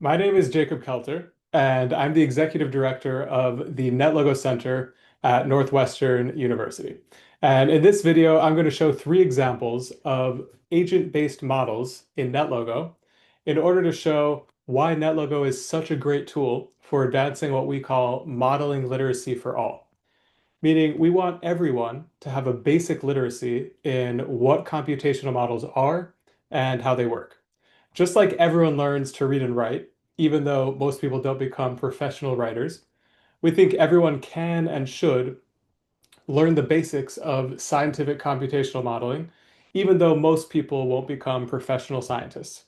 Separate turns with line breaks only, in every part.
My name is Jacob Kelter, and I'm the executive director of the NetLogo Center at Northwestern University. And in this video, I'm going to show three examples of agent-based models in NetLogo in order to show why NetLogo is such a great tool for advancing what we call modeling literacy for all. Meaning, we want everyone to have a basic literacy in what computational models are and how they work. Just like everyone learns to read and write, even though most people don't become professional writers, we think everyone can and should learn the basics of scientific computational modeling, even though most people won't become professional scientists.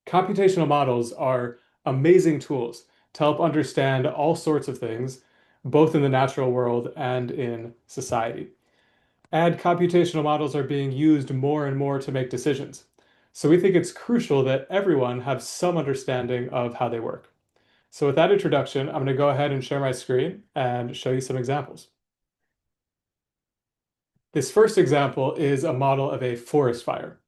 Computational models are amazing tools to help understand all sorts of things, both in the natural world and in society. And computational models are being used more and more to make decisions. So we think it's crucial that everyone have some understanding of how they work. So with that introduction, I'm going to go ahead and share my screen and show you some examples. This first example is a model of a forest fire.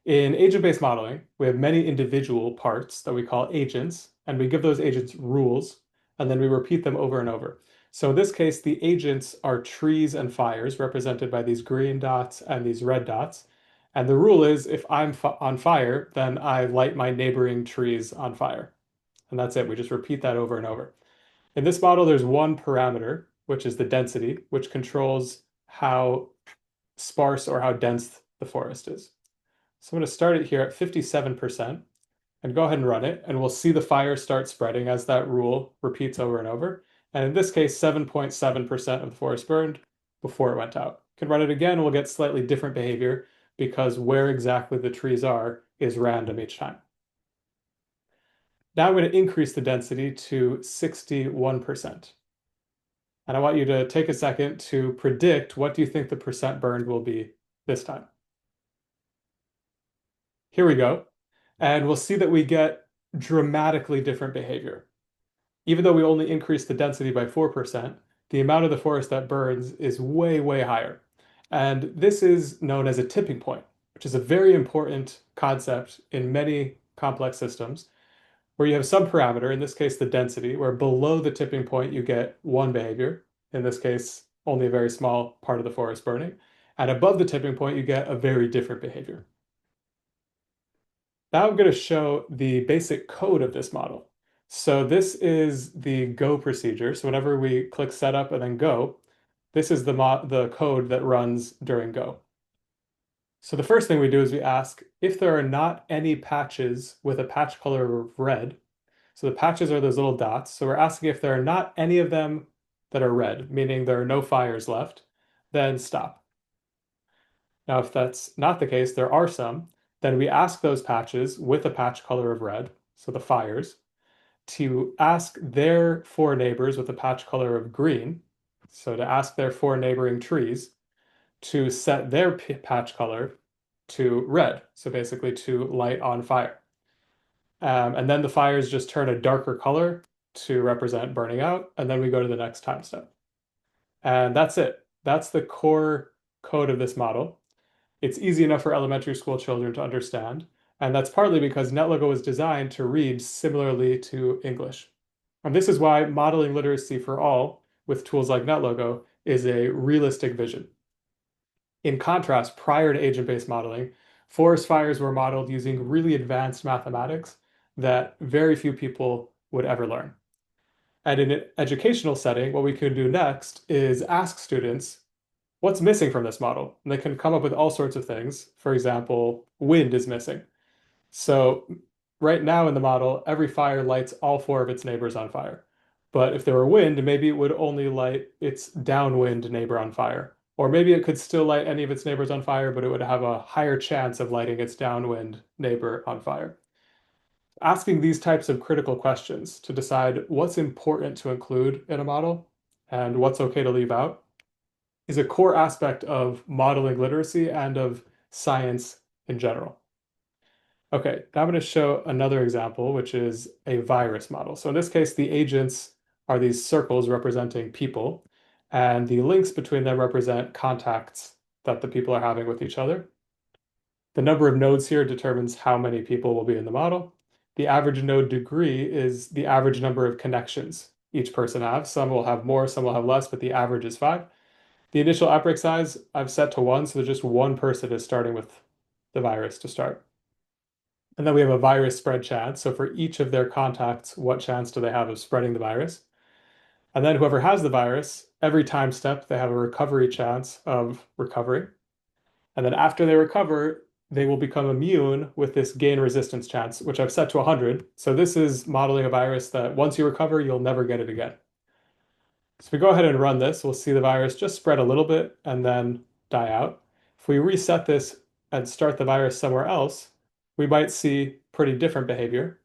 In agent-based modeling, we have many individual parts that we call agents, and we give those agents rules, and then we repeat them over and over. So in this case, the agents are trees and fires, represented by these green dots and these red dots. And the rule is if I'm on fire, then I light my neighboring trees on fire. And that's it. We just repeat that over and over. In this model, there's one parameter, which is the density, which controls how sparse or how dense the forest is. So I'm going to start it here at 57% and go ahead and run it, and we'll see the fire start spreading as that rule repeats over and over. And in this case, 7.7% of the forest burned before it went out. Can run it again, we'll get slightly different behavior because where exactly the trees are is random each time. Now I'm going to increase the density to 61%. And I want you to take a second to predict what do you think the percent burned will be this time. Here we go. And we'll see that we get dramatically different behavior. Even though we only increase the density by 4%, the amount of the forest that burns is way, way higher. And this is known as a tipping point, which is a very important concept in many complex systems, where you have some parameter, in this case the density, where below the tipping point you get one behavior, in this case only a very small part of the forest burning, and above the tipping point you get a very different behavior. Now I'm going to show the basic code of this model. So this is the go procedure. So whenever we click setup and then go, this is the code that runs during go. So the first thing we do is we ask if there are not any patches with a patch color of red. So the patches are those little dots. So we're asking if there are not any of them that are red, meaning there are no fires left, then stop. Now, if that's not the case, there are some, then we ask those patches with a patch color of red, so the fires, to ask their four neighbors with a patch color of green, so to ask their four neighboring trees to set their patch color to red, so basically to light on fire. And then the fires just turn a darker color to represent burning out, and then we go to the next time step. And that's it. That's the core code of this model. It's easy enough for elementary school children to understand, and that's partly because NetLogo was designed to read similarly to English. And this is why modeling literacy for all with tools like NetLogo is a realistic vision. In contrast, prior to agent-based modeling, forest fires were modeled using really advanced mathematics that very few people would ever learn. And in an educational setting, what we can do next is ask students, what's missing from this model? And they can come up with all sorts of things. For example, wind is missing. So right now in the model, every fire lights all four of its neighbors on fire. But if there were wind, maybe it would only light its downwind neighbor on fire. Or maybe it could still light any of its neighbors on fire, but it would have a higher chance of lighting its downwind neighbor on fire. Asking these types of critical questions to decide what's important to include in a model and what's okay to leave out is a core aspect of modeling literacy and of science in general. Okay, now I'm going to show another example, which is a virus model. So in this case, the agents are these circles representing people, and the links between them represent contacts that the people are having with each other. The number of nodes here determines how many people will be in the model, The average node degree is the average number of connections each person has. Some will have more, some will have less, but the average is 5. The initial outbreak size I've set to 1, so just one person is starting with the virus to start. And then we have a virus spread chance. So for each of their contacts, what chance do they have of spreading the virus? And then whoever has the virus, every time step, they have a recovery chance of recovering. And then after they recover, they will become immune with this gain resistance chance, which I've set to 100. So this is modeling a virus that once you recover, you'll never get it again. So if we go ahead and run this, we'll see the virus just spread a little bit and then die out. If we reset this and start the virus somewhere else, we might see pretty different behavior.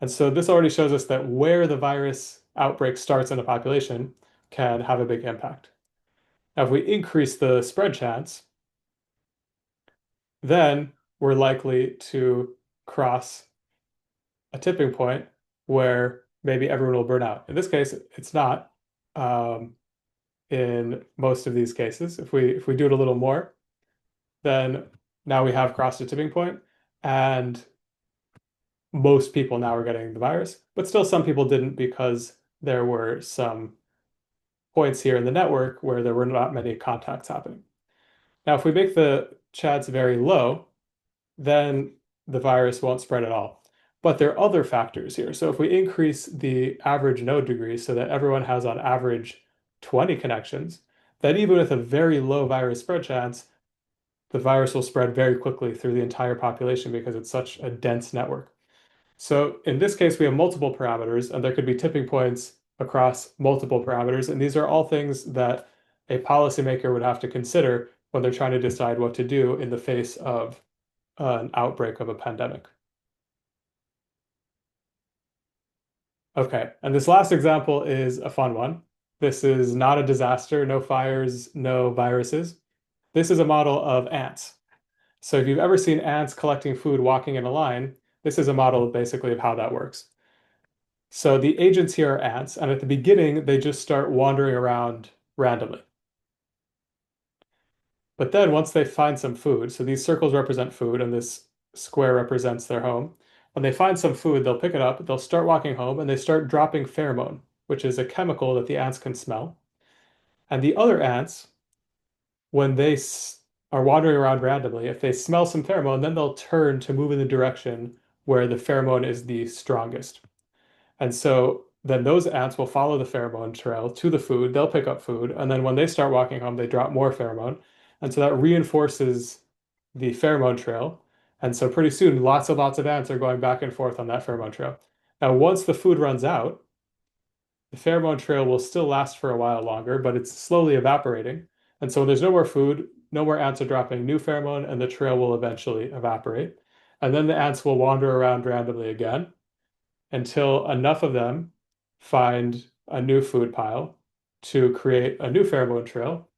And so this already shows us that where the virus outbreak starts in a population can have a big impact. Now, if we increase the spread chance, then we're likely to cross a tipping point where maybe everyone will burn out. In this case, it's not. In most of these cases, if we do it a little more, then now we have crossed a tipping point, and most people now are getting the virus, but still some people didn't because there were some points here in the network where there were not many contacts happening. Now, if we make the chance very low, then the virus won't spread at all. But there are other factors here. So if we increase the average node degree so that everyone has on average 20 connections, then even with a very low virus spread chance, the virus will spread very quickly through the entire population because it's such a dense network. So in this case, we have multiple parameters, and there could be tipping points across multiple parameters. And these are all things that a policymaker would have to consider when they're trying to decide what to do in the face of an outbreak of a pandemic. Okay, and this last example is a fun one. This is not a disaster, no fires, no viruses. This is a model of ants. So if you've ever seen ants collecting food walking in a line, this is a model basically of how that works. So the agents here are ants, and at the beginning, they just start wandering around randomly. But then once they find some food, so these circles represent food and this square represents their home. When they find some food, they'll pick it up, they'll start walking home, and they start dropping pheromone, which is a chemical that the ants can smell. And the other ants, when they are wandering around randomly, if they smell some pheromone, then they'll turn to move in the direction where the pheromone is the strongest. And so then those ants will follow the pheromone trail to the food. They'll pick up food. And then when they start walking home, they drop more pheromone. And so that reinforces the pheromone trail. And so pretty soon, lots of ants are going back and forth on that pheromone trail. Now, once the food runs out, the pheromone trail will still last for a while longer, but it's slowly evaporating. And so when there's no more food, no more ants are dropping new pheromone, and the trail will eventually evaporate. And then the ants will wander around randomly again until enough of them find a new food pile to create a new pheromone trail.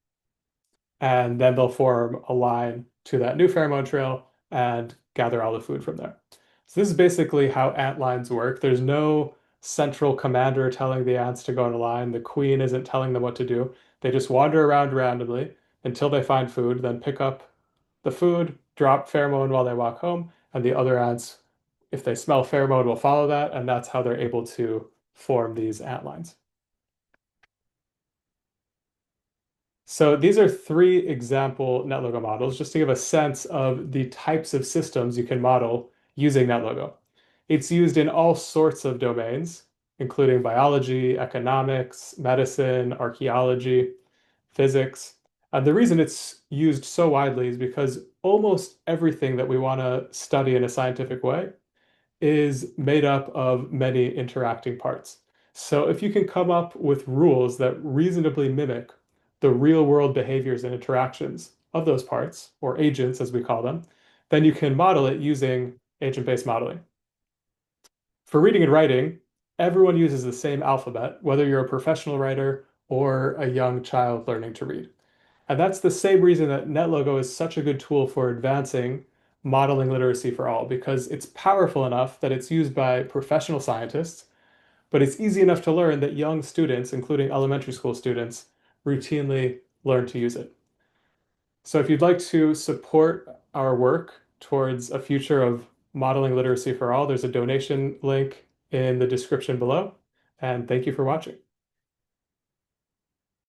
And then they'll form a line to that new pheromone trail and gather all the food from there. So this is basically how ant lines work. There's no central commander telling the ants to go in a line. The queen isn't telling them what to do. They just wander around randomly until they find food, then pick up the food, drop pheromone while they walk home, and the other ants, if they smell pheromone, will follow that, and that's how they're able to form these ant lines. So these are three example NetLogo models, just to give a sense of the types of systems you can model using NetLogo. It's used in all sorts of domains, including biology, economics, medicine, archaeology, physics. And the reason it's used so widely is because almost everything that we want to study in a scientific way is made up of many interacting parts. So if you can come up with rules that reasonably mimic the real world behaviors and interactions of those parts, or agents as we call them, then you can model it using agent-based modeling. For reading and writing, everyone uses the same alphabet, whether you're a professional writer or a young child learning to read. And that's the same reason that NetLogo is such a good tool for advancing modeling literacy for all, because it's powerful enough that it's used by professional scientists, but it's easy enough to learn that young students, including elementary school students, routinely learn to use it. So if you'd like to support our work towards a future of Modeling Literacy for All. There's a donation link in the description below. And thank you for watching.